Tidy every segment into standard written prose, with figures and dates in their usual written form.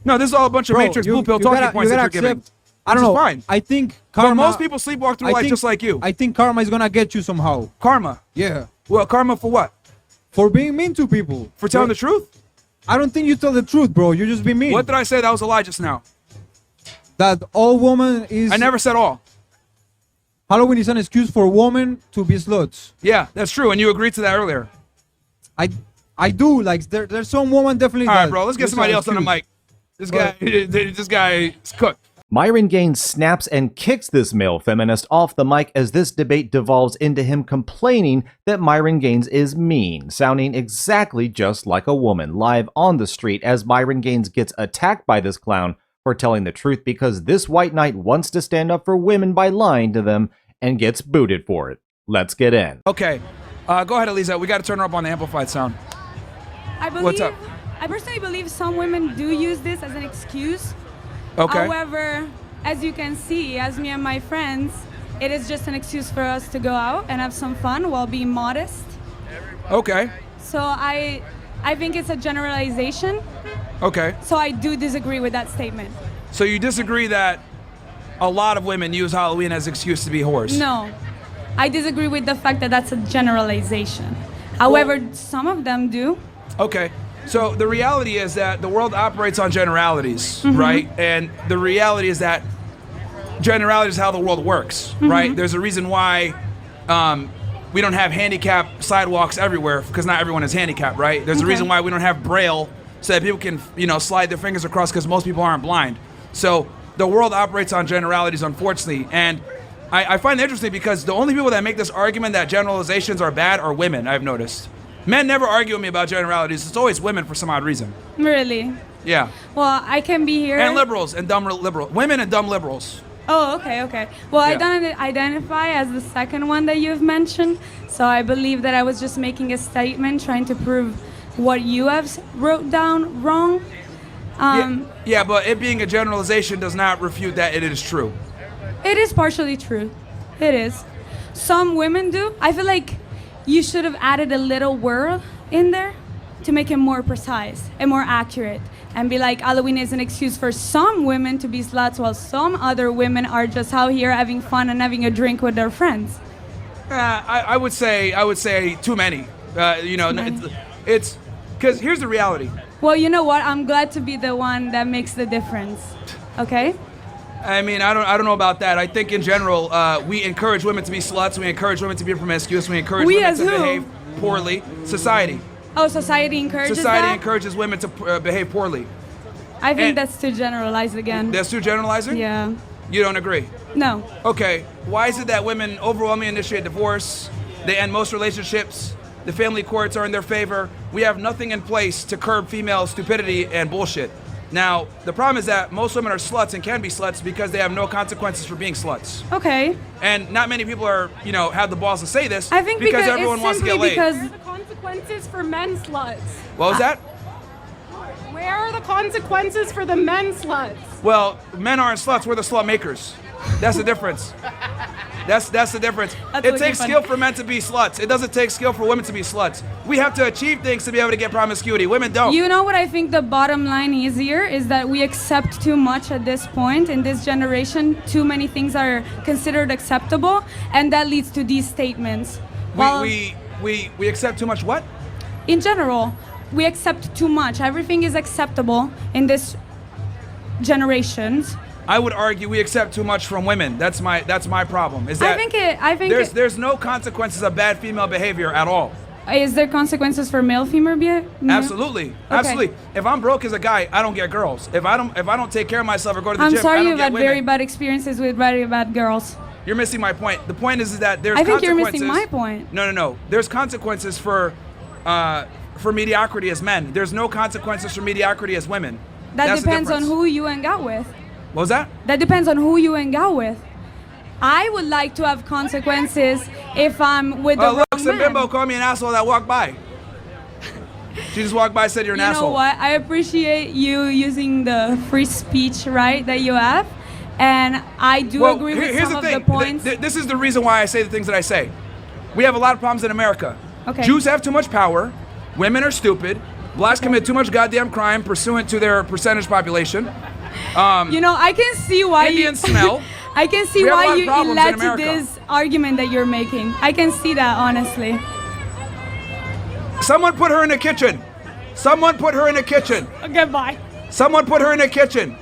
No, this is all a bunch of Matrix blue pill talking points that you're giving. I don't know. Fine. I think karma. But most people sleepwalk through life just like you. I think karma is gonna get you somehow. Karma. Yeah. Well, karma for what? For being mean to people. For telling the truth? I don't think you tell the truth, bro. You just be mean. What did I say? That was a lie just now. That all women is. I never said all. Halloween is an excuse for women to be sluts. Yeah, that's true, and you agreed to that earlier. I do. Like there's some woman definitely. All right, bro. Let's get somebody else on the mic. This guy is cooked. Myron Gaines snaps and kicks this male feminist off the mic as this debate devolves into him complaining that Myron Gaines is mean, sounding exactly just like a woman, live on the street as Myron Gaines gets attacked by this clown for telling the truth because this white knight wants to stand up for women by lying to them and gets booted for it. Let's get in. Okay. Go ahead, Elisa. We got to turn her up on the amplified sound. What's up? I personally believe some women do use this as an excuse. Okay. However, as you can see, as me and my friends, it is just an excuse for us to go out and have some fun while being modest. Okay. So I think it's a generalization. Okay. So I do disagree with that statement. So you disagree that a lot of women use Halloween as an excuse to be whores? No. I disagree with the fact that that's a generalization. However, some of them do. Okay. So the reality is that the world operates on generalities, right? And the reality is that generality is how the world works, right? There's a reason why we don't have handicapped sidewalks everywhere because not everyone is handicapped, right? There's a reason why we don't have Braille so that people can, slide their fingers across because most people aren't blind. So the world operates on generalities, unfortunately. And I find it interesting because the only people that make this argument that generalizations are bad are women, I've noticed. Men never argue with me about generalities. It's always women for some odd reason. Really? Yeah. Well, I can be here. And liberals and dumb liberals. Women and dumb liberals. Oh, okay. Well, I don't identify as the second one that you've mentioned. So I believe that I was just making a statement trying to prove what you have wrote down wrong. Yeah, but it being a generalization does not refute that it is true. It is partially true. It is. Some women do. I feel like you should have added a little word in there to make it more precise and more accurate and be like Halloween is an excuse for some women to be sluts while some other women are just out here having fun and having a drink with their friends. I would say too many. It's because here's the reality. Well, you know what? I'm glad to be the one that makes the difference. Okay? I mean, I don't know about that. I think in general, we encourage women to be sluts. We encourage women to be promiscuous. We encourage women to behave poorly. Society. Oh, society encourages Society that? encourages women to behave poorly. I think that's too generalized again. That's too generalizing? Yeah. You don't agree? No. Okay. Why is it that women overwhelmingly initiate divorce? They end most relationships. The family courts are in their favor. We have nothing in place to curb female stupidity and bullshit. Now, the problem is that most women are sluts and can be sluts because they have no consequences for being sluts. Okay. And not many people are, have the balls to say this. I think because everyone wants to get laid. Where are the consequences for men sluts? What was that? Where are the consequences for the men sluts? Well, men aren't sluts. We're the slut makers. That's the difference. That's the difference. It takes skill for men to be sluts. It doesn't take skill for women to be sluts. We have to achieve things to be able to get promiscuity. Women don't. You know what I think the bottom line is here is that we accept too much at this point in this generation. Too many things are considered acceptable, and that leads to these statements. We accept too much what? In general, we accept too much. Everything is acceptable in this generations. I would argue we accept too much from women. That's my problem. Is that I think there's no consequences of bad female behavior at all. Is there consequences for male female behavior? Absolutely. Okay. Absolutely. If I'm broke as a guy, I don't get girls. If I don't take care of myself or go to the I'm gym, sorry I don't you've get had women. very bad experiences with very bad girls. You're missing my point. The point is that there's I think consequences. you're missing my point. No. There's consequences for mediocrity as men. There's no consequences for mediocrity as women. That depends on who you hang out with. What was that? That depends on who you hang out with. I would like to have consequences if I'm with the wrong look, some man. bimbo called me an asshole that walked by. She just walked by and said you're an asshole. You know what? I appreciate you using the free speech right that you have. And I do agree with some of the points. This is the reason why I say the things that I say. We have a lot of problems in America. Okay. Jews have too much power. Women are stupid. Blacks commit too much goddamn crime pursuant to their percentage population. You know, I can see why Indians smell. I can see We have a why lot of you problems led in to America. this argument that you're making. I can see that, honestly. Someone put her in the kitchen. Someone put her in the kitchen. Okay, bye. Someone put her in the kitchen.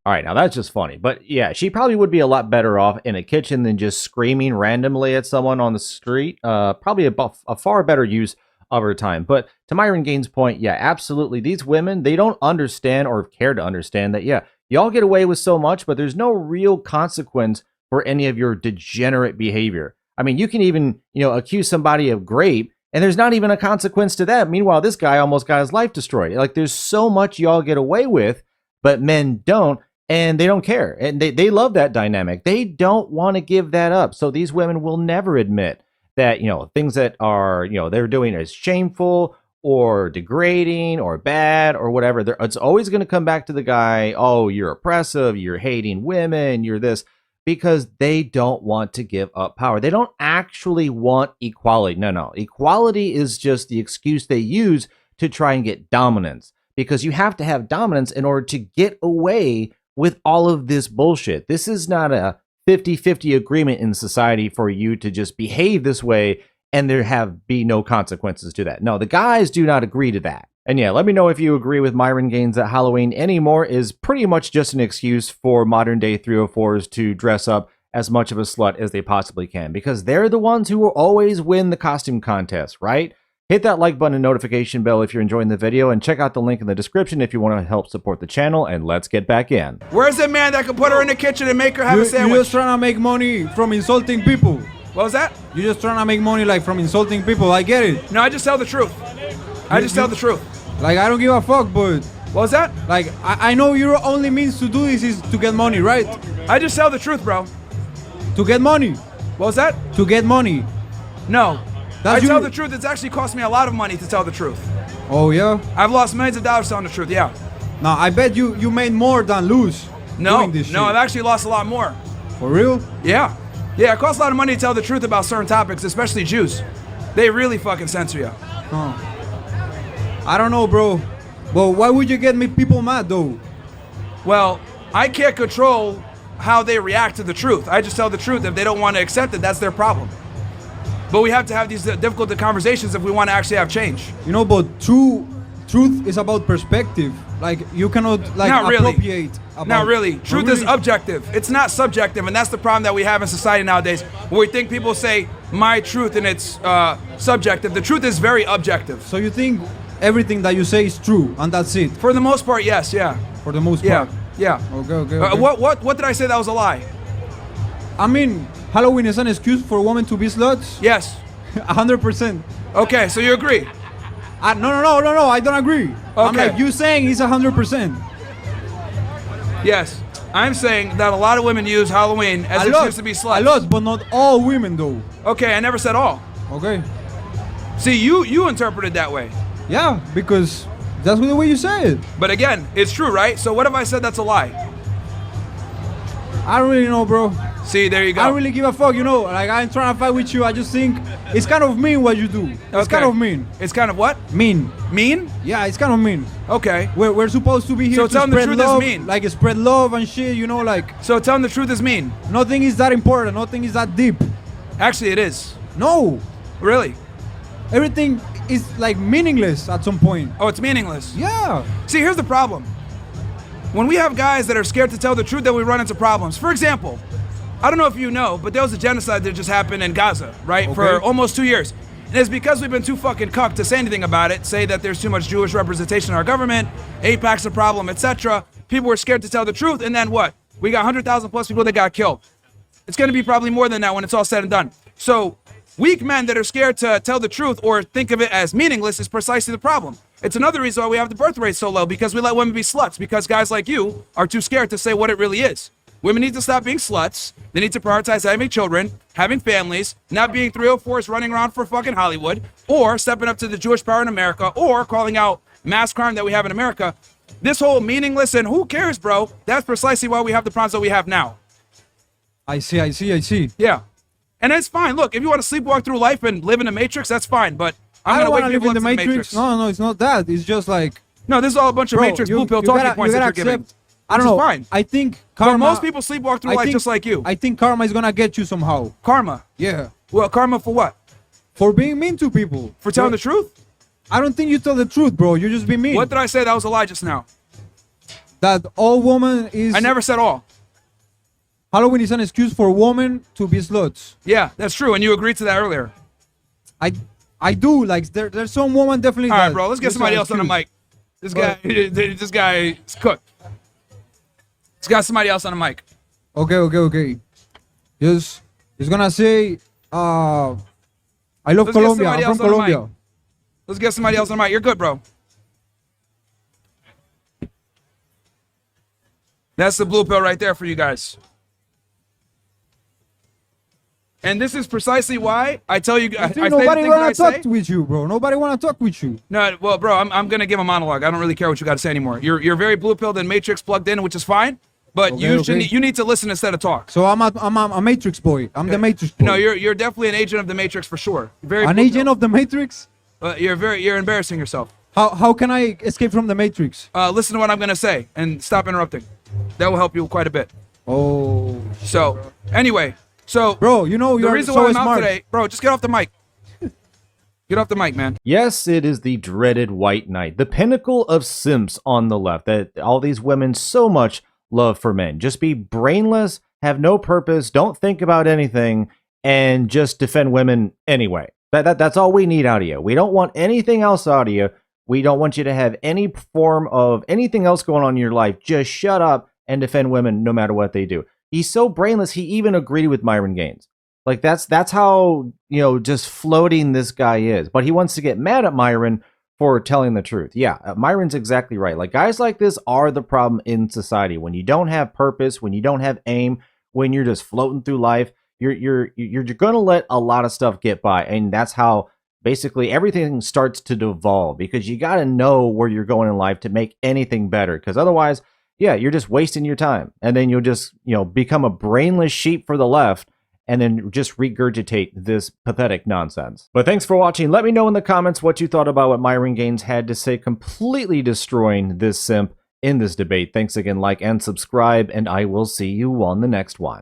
All right, now that's just funny. But yeah, she probably would be a lot better off in a kitchen than just screaming randomly at someone on the street. Probably a far better use of her time. But to Myron Gaines' point, yeah, absolutely. These women, they don't understand or care to understand that, yeah, y'all get away with so much, but there's no real consequence for any of your degenerate behavior. I mean, you can even, accuse somebody of rape, and there's not even a consequence to that. Meanwhile, this guy almost got his life destroyed. Like, there's so much y'all get away with, but men don't, and they don't care. And they love that dynamic. They don't want to give that up. So these women will never admit that, things that are, they're doing is shameful or degrading or bad or whatever. It's always going to come back to the guy, oh, you're oppressive, you're hating women, you're this, because they don't want to give up power. They don't actually want equality. No. Equality is just the excuse they use to try and get dominance, because you have to have dominance in order to get away with all of this bullshit. This is not a 50-50 agreement in society for you to just behave this way and there be no consequences to that. No, the guys do not agree to that. And yeah, let me know if you agree with Myron Gaines that Halloween anymore is pretty much just an excuse for modern day 304s to dress up as much of a slut as they possibly can, because they're the ones who will always win the costume contest, right? Hit that like button and notification bell if you're enjoying the video, and check out the link in the description if you want to help support the channel, and let's get back in. Where's the man that can put her in the kitchen and make her have a sandwich? You're just trying to make money from insulting people. What was that? You're just trying to make money like from insulting people. I get it. No, I just tell the truth. I just tell the truth. Like, I don't give a fuck, but What was that? like, I know your only means to do this is to get money, right? I just tell the truth, bro. To get money. What was that? To get money. No. That's I tell you- the truth. It's actually cost me a lot of money to tell the truth. Oh, yeah? I've lost millions of dollars telling the truth, yeah. Now, I bet you made more than lose No, doing this shit. I've actually lost a lot more. For real? Yeah. Yeah, it costs a lot of money to tell the truth about certain topics, especially Jews. They really fucking censor you. Oh. I don't know, bro. But why would you get me people mad, though? Well, I can't control how they react to the truth. I just tell the truth. If they don't want to accept it, that's their problem. But we have to have these difficult conversations if we want to actually have change. But truth is about perspective. Like, you cannot, like, Not really. appropriate about... Not really. Truth is really? objective. It's not subjective, and that's the problem that we have in society nowadays, where we think people say my truth and it's subjective. The truth is very objective. So you think everything that you say is true, and that's it? For the most part, yes, yeah. For the most Yeah, part? yeah. Okay. What did I say that was a lie? I mean, Halloween is an excuse for women to be sluts? Yes. 100%. Okay, so you agree? No, I don't agree. I'm Okay. like, you saying it's 100%. Yes. I'm saying that a lot of women use Halloween as an excuse to be sluts. A lot, but not all women, though. Okay, I never said all. Okay. See, you interpret it that way. Yeah, because that's the way you say it. But again, it's true, right? So what if I said that's a lie? I don't really know, bro. See, there you go. I don't really give a fuck, Like, I'm trying to fight with you. I just think it's kind of mean what you do. It's Okay. kind of mean. It's kind of what? Mean. Mean? Yeah, it's kind of mean. Okay. We're supposed to be here So to telling the spread truth is love, mean. like spread love and shit, like So telling the truth is mean. nothing is that important, nothing is that deep. Actually, it is. No, Really? everything is like meaningless at some point. Oh, it's meaningless. Yeah. See, here's the problem. When we have guys that are scared to tell the truth, then we run into problems. For example, I don't know if you know, but there was a genocide that just happened in Gaza, right? For Okay. almost 2 years. And it's because we've been too fucking cucked to say anything about it, say that there's too much Jewish representation in our government, AIPAC's a problem, etc. People were scared to tell the truth, and then what? We got 100,000 plus people that got killed. It's gonna be probably more than that when it's all said and done. So, weak men that are scared to tell the truth or think of it as meaningless is precisely the problem. It's another reason why we have the birth rate so low, because we let women be sluts, because guys like you are too scared to say what it really is. Women need to stop being sluts. They need to prioritize having children, having families, not being 304s running around for fucking Hollywood, or stepping up to the Jewish power in America, or calling out mass crime that we have in America. This whole meaningless and who cares, bro, that's precisely why we have the problems that we have now. I see. Yeah. And it's fine. Look, if you want to sleepwalk through life and live in a matrix, that's fine. But I'm I don't gonna want wake to live people in up the to Matrix. No, it's not that. It's just like, No, this is all a bunch of bro, Matrix blue pill you talking gotta, points you that gotta you're giving. accept. I don't Which is know. fine. I think But karma. most people sleepwalk through life just like you. I think karma is gonna get you somehow. Karma. Yeah. Well, karma for what? For being mean to people. For telling the truth? I don't think you tell the truth, bro. You just be mean. What did I say? That was a lie just now. That all woman is. I never said all. Halloween is an excuse for women to be sluts. Yeah, that's true, and you agreed to that earlier. I do. Like there's some woman definitely. All right, that bro. Let's get use somebody an else on the excuse. mic. This guy is cooked. Let's got somebody else on the mic. Okay. Just gonna say, I love Let's get Colombia. somebody I'm else from on the mic. Colombia. Let's get somebody else on the mic. You're good, bro. That's the blue pill right there for you guys. And this is precisely why I tell you. I say the Nobody things that I wanna say. talk with you, bro. Nobody wanna talk with you. No, well, bro, I'm gonna give a monologue. I don't really care what you got to say anymore. You're very blue pilled and Matrix plugged in, which is fine. But Okay. you need to listen instead of talk. So I'm a Matrix boy. I'm the Matrix boy. No, you're definitely an agent of the Matrix for sure. Very an blue agent pill. of the Matrix. You're embarrassing yourself. How can I escape from the Matrix? Listen to what I'm gonna say and stop interrupting. That will help you quite a bit. Oh, So anyway, so bro, you know the you're reason so why I'm smart. out today, bro, just get off the mic. Get off the mic, man. Yes, it is the dreaded white knight, the pinnacle of simps on the left that all these women so much love for men. Just be brainless, have no purpose, don't think about anything, and just defend women anyway. That's all we need out of you. We don't want anything else out of you. We don't want you to have any form of anything else going on in your life. Just shut up and defend women no matter what they do. He's so brainless, he even agreed with Myron Gaines. Like that's how, just floating this guy is. But he wants to get mad at Myron for telling the truth. Yeah, Myron's exactly right. Like guys like this are the problem in society. When you don't have purpose, when you don't have aim, when you're just floating through life, you're going to let a lot of stuff get by, and that's how basically everything starts to devolve, because you got to know where you're going in life to make anything better, because otherwise, yeah, you're just wasting your time, and then you'll just become a brainless sheep for the left, and then just regurgitate this pathetic nonsense. But thanks for watching. Let me know in the comments what you thought about what Myron Gaines had to say, completely destroying this simp in this debate. Thanks again, like and subscribe, and I will see you on the next one.